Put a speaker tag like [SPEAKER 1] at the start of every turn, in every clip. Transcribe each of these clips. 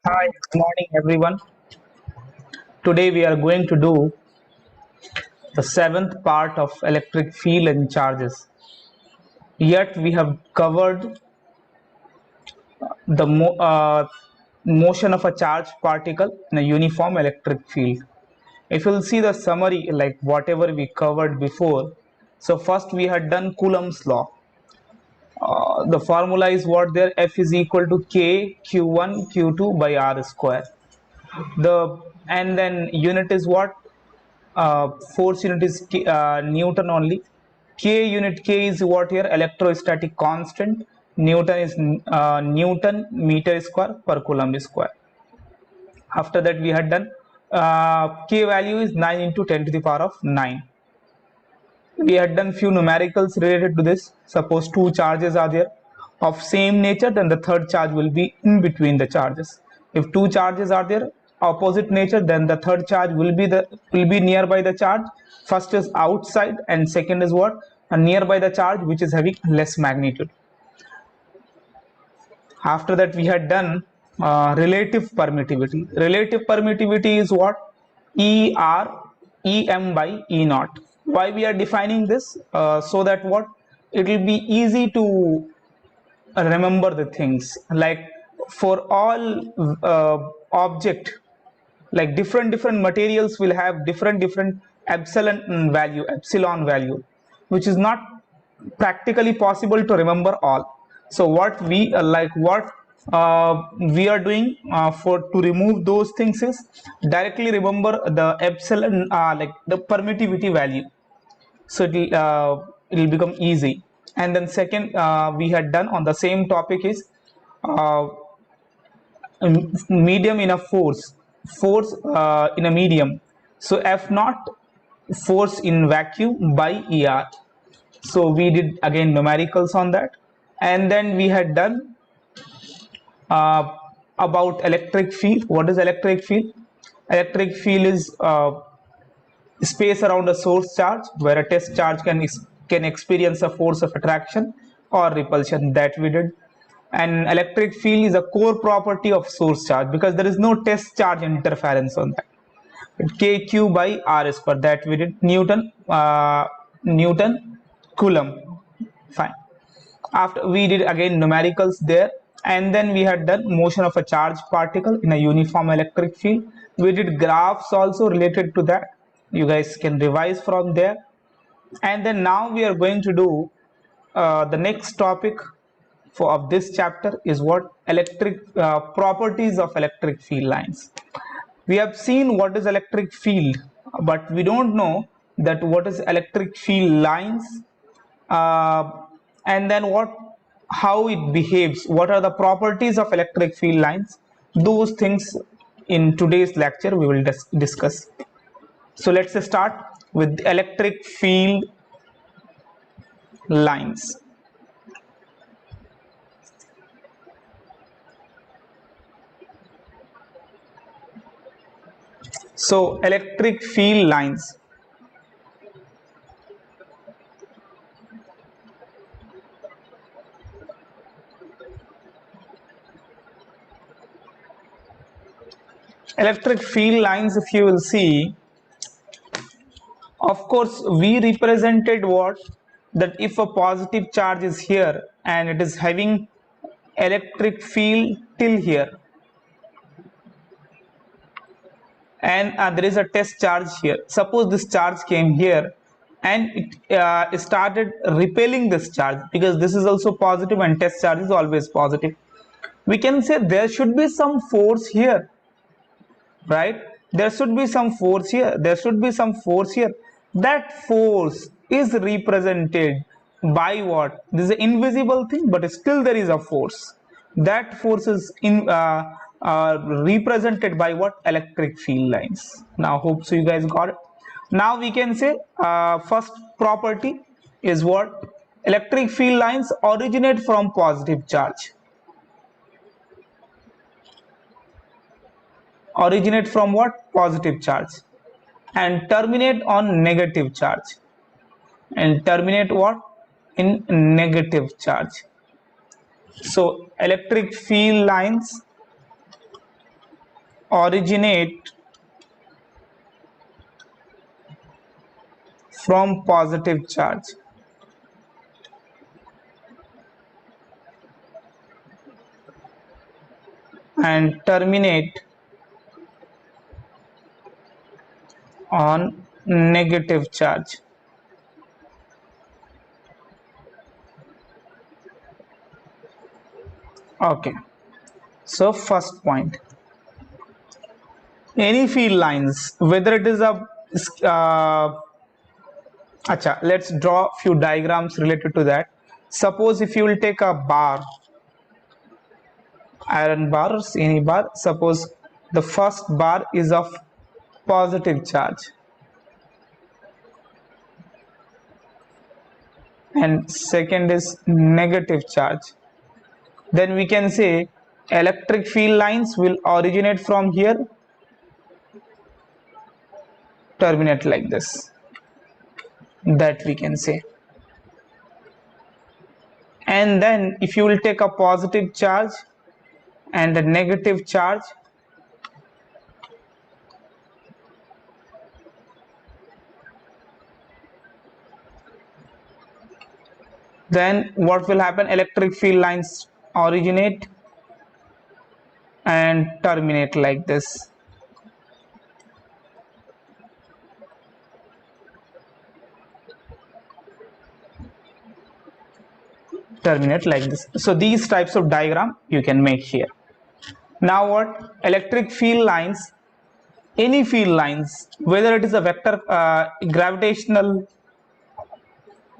[SPEAKER 1] Hi, good morning everyone. Today we are going to do the seventh part of electric field and charges. Yet we have covered the motion of a charged particle in a uniform electric field. If you'll see the summary, like whatever we covered before, so first we had done Coulomb's law. The formula is what there, F is equal to K Q1 Q2 by R square. The and then unit is what? Force unit is Newton only. K is what here? Electrostatic constant. Newton is Newton meter square per coulomb square. After that, we had done K value is 9 into 10 to the power of 9. We had done few numericals related to this. Suppose two charges are there of same nature, then the third charge will be in between the charges. If two charges are there opposite nature, then the third charge will be nearby the charge. First is outside and second is what? Nearby the charge which is having less magnitude. After that, we had done relative permittivity. Relative permittivity is what? Er Em by E naught. Why we are defining this? So that what? It will be easy to remember the things. Like for all object, like different materials will have different epsilon value, which is not practically possible to remember all. So what we are doing for to remove those things is directly remember the epsilon, like the permittivity value, so it'll become easy. And then second, we had done on the same topic is uh, medium in a force in a medium. So F naught, force in vacuum by Er. So we did again numericals on that. And then we had done uh, about electric field. What is electric field? Electric field is space around a source charge where a test charge can experience a force of attraction or repulsion, that we did. And electric field is a core property of source charge because there is no test charge interference on that. Kq by R square, that we did. Newton Coulomb. Fine. After we did again numericals there, and then we had done motion of a charged particle in a uniform electric field. We did graphs also related to that. You guys can revise from there. And then now we are going to do the next topic of this chapter is what? Electric properties of electric field lines. We have seen what is electric field, but we don't know that what is electric field lines, uh, and then how it behaves, what are the properties of electric field lines. Those things in today's lecture we will discuss. So let's start with electric field lines. So electric field lines. Electric field lines, if you will see, of course we represented what? That if a positive charge is here and it is having electric field till here, and there is a test charge here. Suppose this charge came here and it started repelling this charge, because this is also positive and test charge is always positive. We can say there should be some force here, right? There should be some force here, there should be some force here. That force is represented by what? This is an invisible thing, but still there is a force. That force is represented by what? Electric field lines. Now hope so you guys got it. Now we can say first property is what? Electric field lines originate from positive charge. Originate from what? Positive charge, and terminate on negative charge. And terminate what? In negative charge. So electric field lines originate from positive charge and terminate on negative charge. Okay, so first point, any field lines, whether it is a let's draw few diagrams related to that. Suppose if you will take a bar, iron bar or any bar, suppose the first bar is of positive charge and second is negative charge, then we can say electric field lines will originate from here, terminate like this, that we can say. And then if you will take a positive charge and a negative charge, then what will happen? Electric field lines originate and terminate like this. Terminate like this. So these types of diagram you can make here. Now what? Electric field lines, any field lines, whether it is a vector, gravitational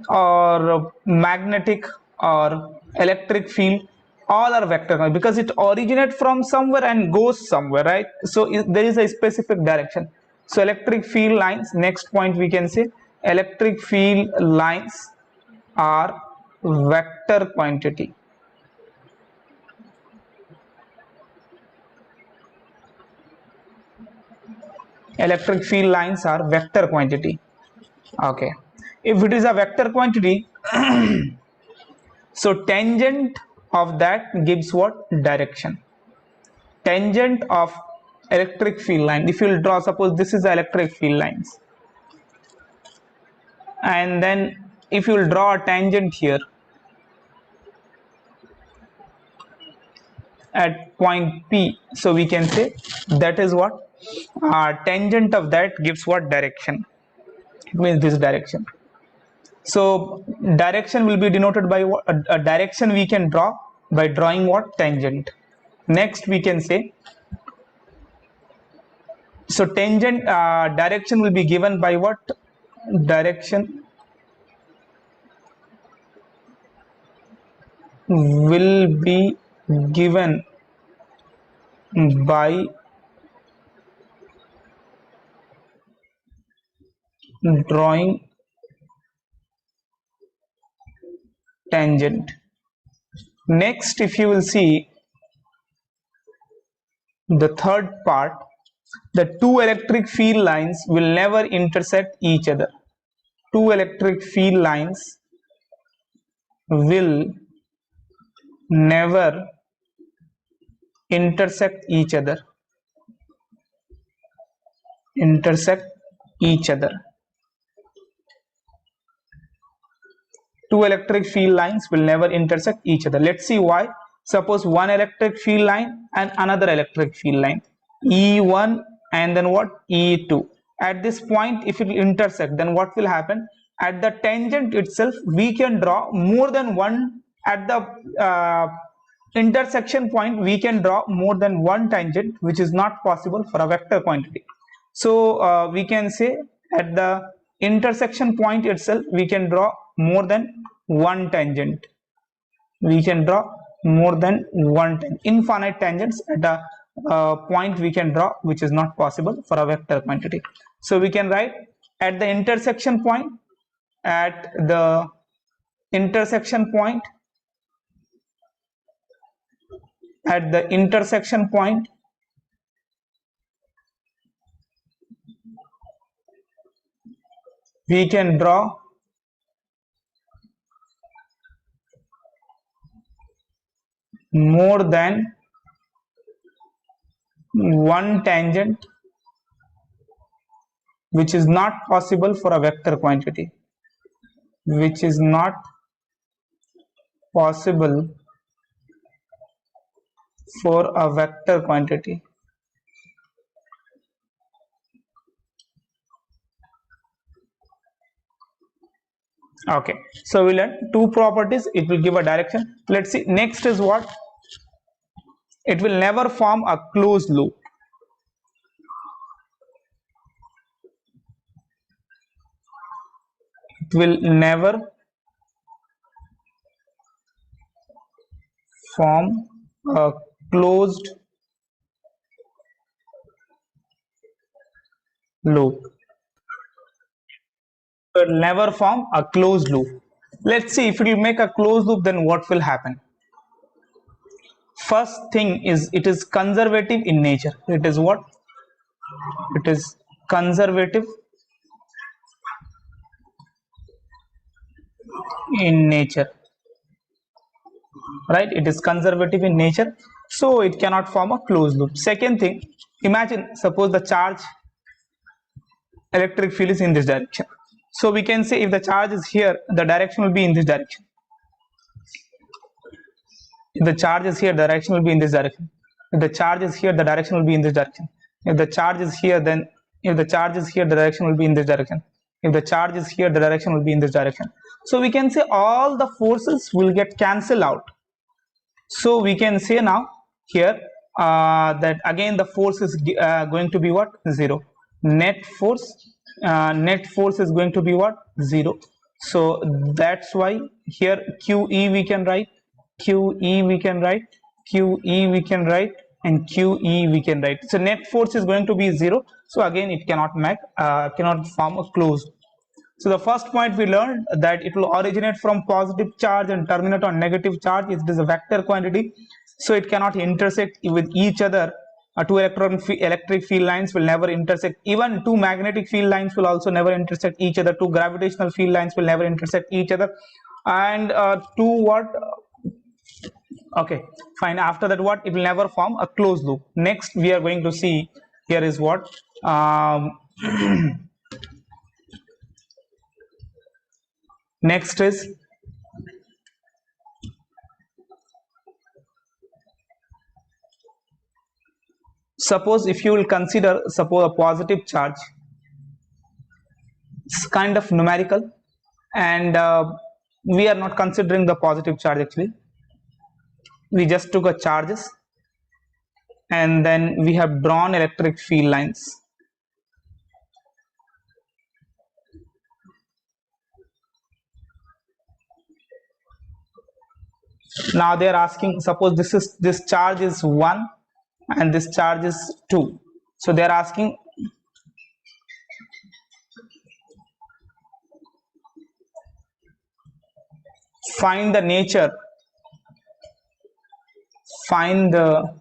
[SPEAKER 1] or magnetic or electric field, all are vector because it originates from somewhere and goes somewhere, right? So there is a specific direction. So electric field lines, next point we can say electric field lines are vector quantity. Electric field lines are vector quantity. Okay, if it is a vector quantity, so tangent of that gives what? Direction. Tangent of electric field line, if you will draw, suppose this is the electric field lines, and then if you will draw a tangent here at point P, so we can say that is what? Tangent of that gives what? Direction. It means this direction. So direction will be denoted by what? A direction we can draw by drawing what? Tangent. Next we can say, so tangent direction will be given by what? Direction will be given by drawing tangent. Next, if you will see the third part, the two electric field lines will never intersect each other. Two electric field lines will never intersect each other. Intersect each other. Two electric field lines will never intersect each other. Let's see why. Suppose one electric field line and another electric field line, E1 and then what? E2. At this point, if it will intersect, then what will happen? At the tangent itself, we can draw more than one. At the intersection point, we can draw more than one tangent, which is not possible for a vector quantity. So we can say at the intersection point itself, we can draw more than one tangent. We can draw more than one infinite tangents at a point we can draw, which is not possible for a vector quantity. So we can write at the intersection point, at the intersection point, at the intersection point, we can draw more than one tangent which is not possible for a vector quantity, which is not possible for a vector quantity. Okay, so we learn two properties. It will give a direction. Let's see, next is what? It will never form a closed loop. It will never form a closed loop. It will never form a closed loop. Let's see, if it will make a closed loop, then what will happen? First thing is, it is conservative in nature. It is what? It is conservative in nature, right? It is conservative in nature, so it cannot form a closed loop. Second thing, imagine, suppose the charge electric field is in this direction. So we can say if the charge is here, the direction will be in this direction. If the charge is here, the direction will be in this direction. If the charge is here, the direction will be in this direction. If the charge is here, then if the charge is here, the direction will be in this direction. If the charge is here, the direction will be in this direction. So we can say all the forces will get cancelled out. So we can say now here that again the force is going to be what? 0. Net force is going to be what? 0. So that's why here QE we can write, QE we can write, QE we can write, and QE we can write. So net force is going to be 0. So again it cannot form a closed. So the first point we learned that it will originate from positive charge and terminate on negative charge. It is a vector quantity, so it cannot intersect with each other. Two electric field lines will never intersect. Even two magnetic field lines will also never intersect each other. Two gravitational field lines will never intersect each other. And two what? Okay, fine. After that, what? It will never form a closed loop. Next, we are going to see here is what? Next is, suppose if you will consider, suppose a positive charge, it's kind of numerical, and we are not considering the positive charge actually. We just took a charges and then we have drawn electric field lines. Now they are asking, suppose this charge is 1 and this charge is 2. So they are asking, find the nature, find the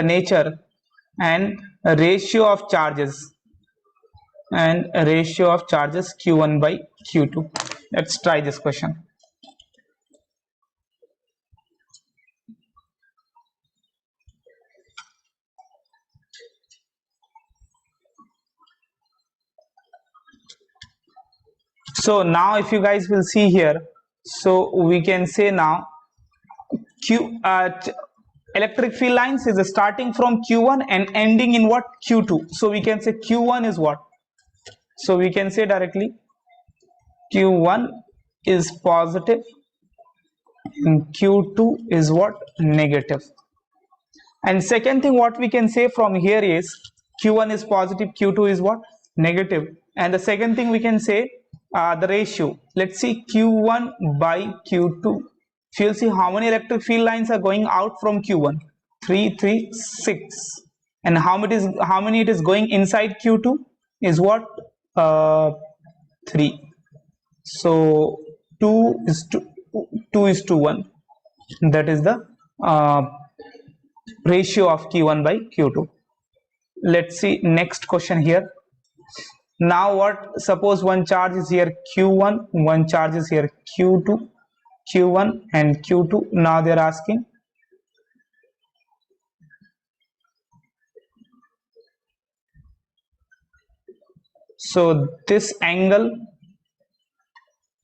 [SPEAKER 1] nature and ratio of charges Q1 by Q2. Let's try this question. So now if you guys will see here, so we can say now electric field lines is starting from Q1 and ending in what? Q2. So we can say Q1 is what? So we can say directly Q1 is positive and Q2 is what? Negative. And second thing what we can say from here is Q1 is positive, Q2 is what? Negative. And the second thing we can say the ratio. Let's see Q1 by Q2. If you'll see how many electric field lines are going out from Q1, 3, 3, 6. And how many it is going inside Q2 is what? 3. So 2 is to 1. That is the ratio of Q1 by Q2. Let's see next question here. Now what, suppose one charge is here q1, one charge is here q2, q1 and q2. Now they're asking, so this angle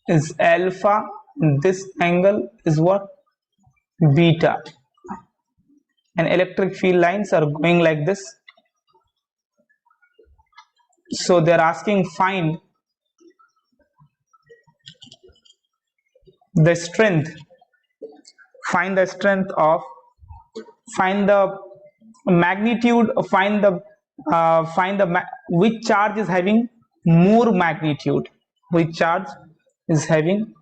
[SPEAKER 1] is alpha, this angle is what, beta, and electric field lines are going like this. So they're asking find the strength, find the strength of, find the magnitude, find the which charge is having more magnitude, which charge is having,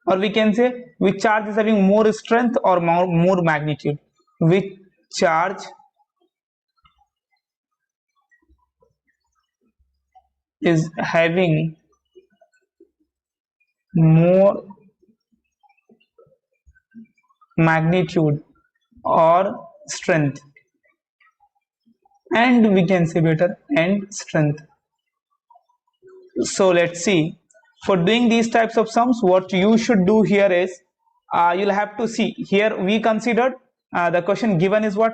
[SPEAKER 1] or we can say which charge is having more strength or more magnitude, which charge is having more magnitude or strength, and we can say better and strength. So let's see, for doing these types of sums, what you should do here is, you'll have to see here we considered, the question given is what,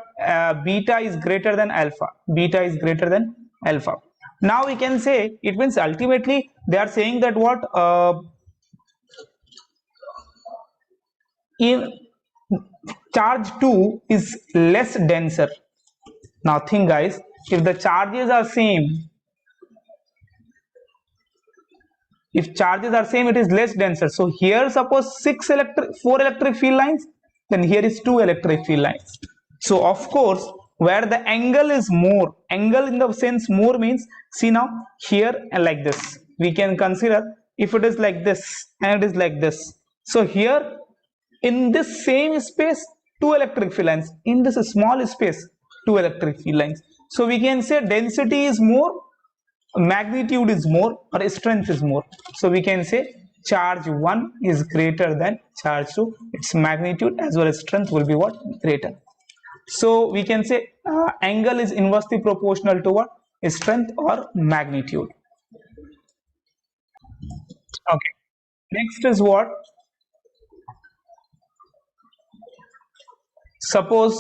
[SPEAKER 1] beta is greater than alpha, beta is greater than alpha. Now we can say, it means ultimately they are saying that what, in charge 2 is less denser. Now think guys, if the charges are same, if charges are same, it is less denser. So here suppose 4 electric field lines, then here is 2 electric field lines. So of course, where the angle is more, angle in the sense more means, see now here and like this, we can consider if it is like this and it is like this. So here in this same space, 2 electric field lines, in this small space, 2 electric field lines. So we can say density is more, magnitude is more, or strength is more. So we can say charge 1 is greater than charge 2, its magnitude as well as strength will be what, greater. So we can say angle is inversely proportional to what, strength or magnitude. Okay, next is what, suppose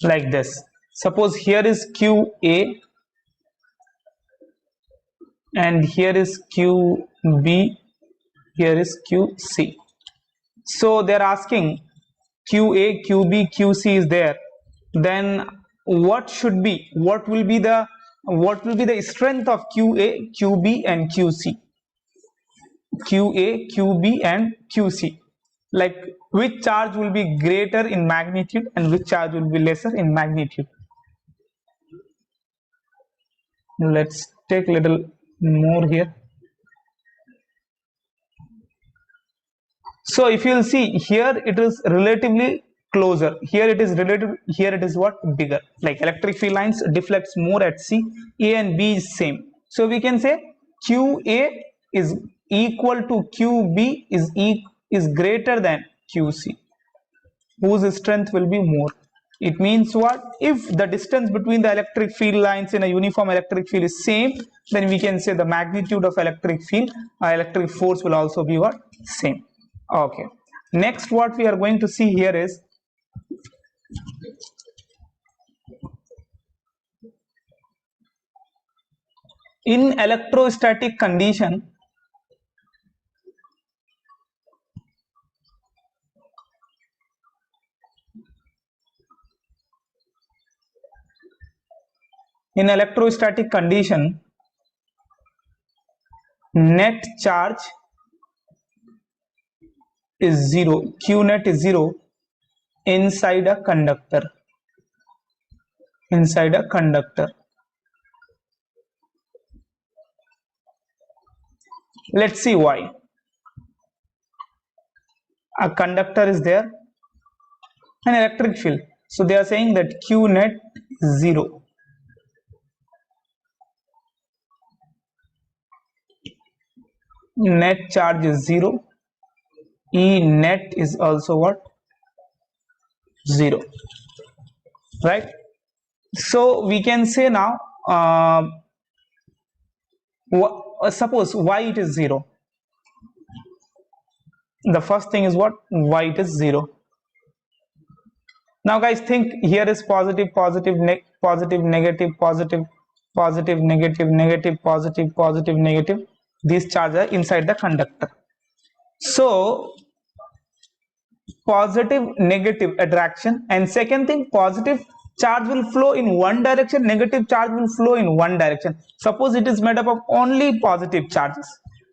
[SPEAKER 1] like this, suppose here is QA and here is QB, here is QC. So they're asking QA, QB, QC is there, then what should be, what will be the strength of QA, QB and QC, QA, QB and QC, like which charge will be greater in magnitude and which charge will be lesser in magnitude. Let's take a little more here. So if you'll see here, it is relatively closer, here it is relative, here it is what, bigger, like electric field lines deflects more at C, A and B is same. So we can say QA is equal to QB is greater than QC, whose strength will be more. It means what, if the distance between the electric field lines in a uniform electric field is same, then we can say the magnitude of electric field, electric force will also be what, same. Okay, next what we are going to see here is, in electrostatic condition, in electrostatic condition, net charge is 0, Q net is 0 inside a conductor, inside a conductor. Let's see why. a conductor is there, an electric field. So they are saying that Q net is 0. Net charge is 0. E net is also what? 0. Right? So we can say now, suppose why it is 0. The first thing is what? Why it is 0. Now guys, think here is positive, positive, positive, negative, positive, positive, negative, negative, positive, positive, negative. These charges are inside the conductor. So positive, negative attraction, and second thing, positive charge will flow in one direction, negative charge will flow in one direction. Suppose it is made up of only positive charges,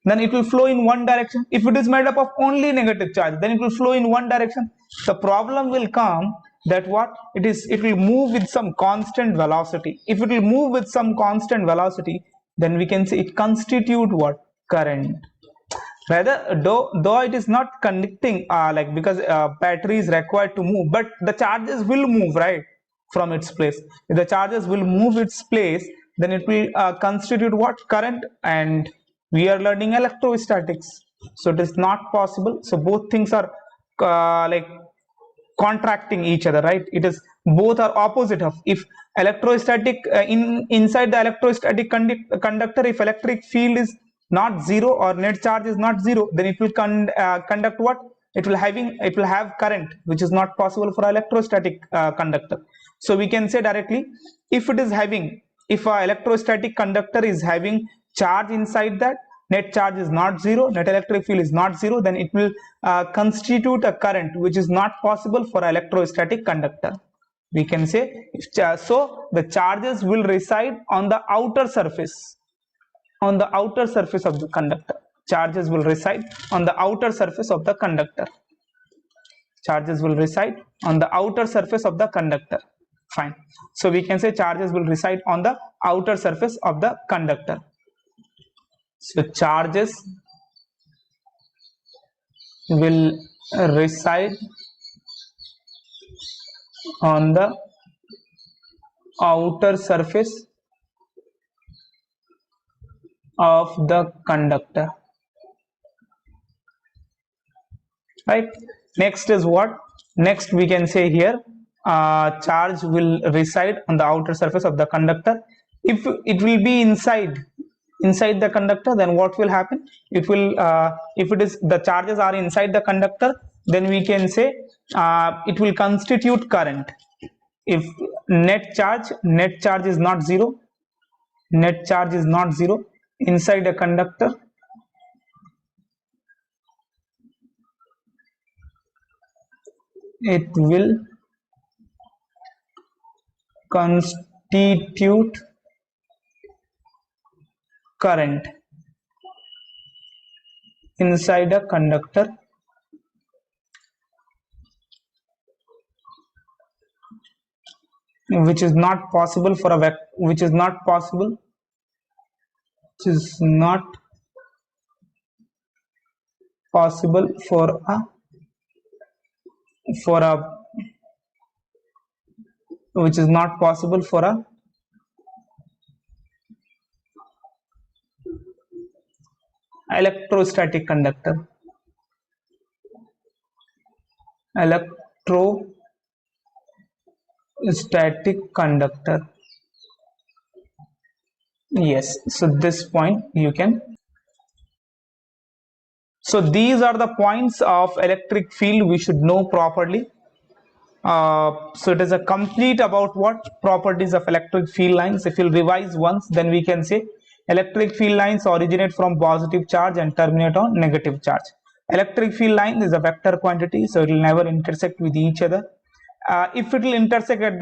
[SPEAKER 1] then it will flow in one direction. If it is made up of only negative charge, then it will flow in one direction. The problem will come that what it will move with some constant velocity. If it will move with some constant velocity, then we can say it constitute what? Current. Rather, though it is not conducting, like, because battery is required to move, but the charges will move, right, from its place. If the charges will move its place, then it will constitute what? Current. And we are learning electrostatics, so it is not possible. So both things are like contracting each other, right? It is both are opposite of. If electrostatic inside the electrostatic conductor, if electric field is not 0 or net charge is not 0, then it will conduct what? It will have current, which is not possible for electrostatic conductor. So we can say directly, if a electrostatic conductor is having charge inside that, net charge is not 0, net electric field is not 0, then it will constitute a current, which is not possible for electrostatic conductor. We can say, so the charges will reside on the outer surface, of the conductor. Charges will reside on the outer surface of the conductor. Charges will reside on the outer surface of the conductor. Fine. So we can say charges will reside on the outer surface of the conductor. So charges will reside on the outer surface of the conductor. Right? Next is what? Next we can say here, charge will reside on the outer surface of the conductor. If it will be inside the conductor, then what will happen? It will if it is the charges are inside the conductor, then we can say it will constitute current. If net charge is not 0, net charge is not 0 inside a conductor, it will constitute current inside a conductor, which is not possible for a which is not possible for a which is not possible for a electrostatic conductor. Electrostatic conductor. Yes, so this point you can. So these are the points of electric field we should know properly. So it is a complete about what? Properties of electric field lines. If you'll revise once, then we can say electric field lines originate from positive charge and terminate on negative charge. Electric field line is a vector quantity, so it will never intersect with each other. If it will intersect at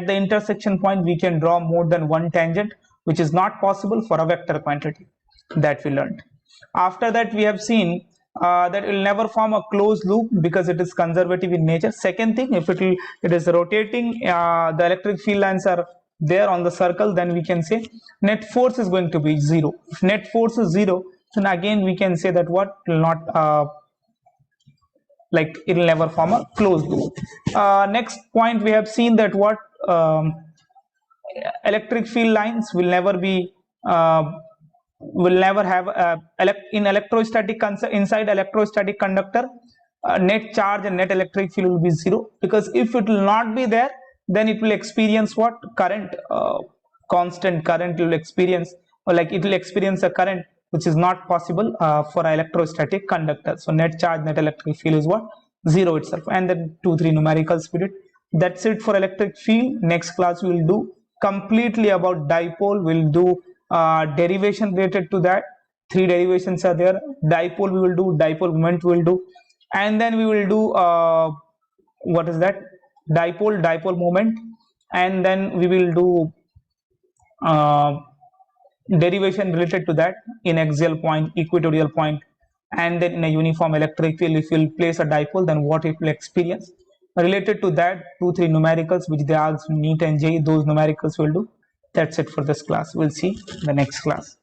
[SPEAKER 1] the intersection point, we can draw more than one tangent, which is not possible for a vector quantity, that we learned. After that, we have seen that it will never form a closed loop because it is conservative in nature. Second thing, if it is rotating, the electric field lines are there on the circle, then we can say net force is going to be 0. If net force is 0, then again we can say that what will not like it will never form a closed loop. Next point, we have seen that what electric field lines uh, will never have in electrostatic inside electrostatic conductor, net charge and net electric field will be zero, because if it will not be there, then it will experience what current, constant current will experience, or like it will experience a current which is not possible for electrostatic conductor. So net charge, net electric field is what, zero itself. And then 2-3 numericals we did. That's it for electric field. Next class we will do completely about dipole. We'll do derivation related to that. 3 derivations are there. Dipole we will do, dipole moment we will do, and then we will do what is that, dipole moment, and then we will do uh, derivation related to that in axial point, equatorial point, and then in a uniform electric field, if you'll place a dipole, then what it will experience. Related to that, 2-3 numericals which they ask NEET and JEE, those numericals will do. That's it for this class. We'll see the next class.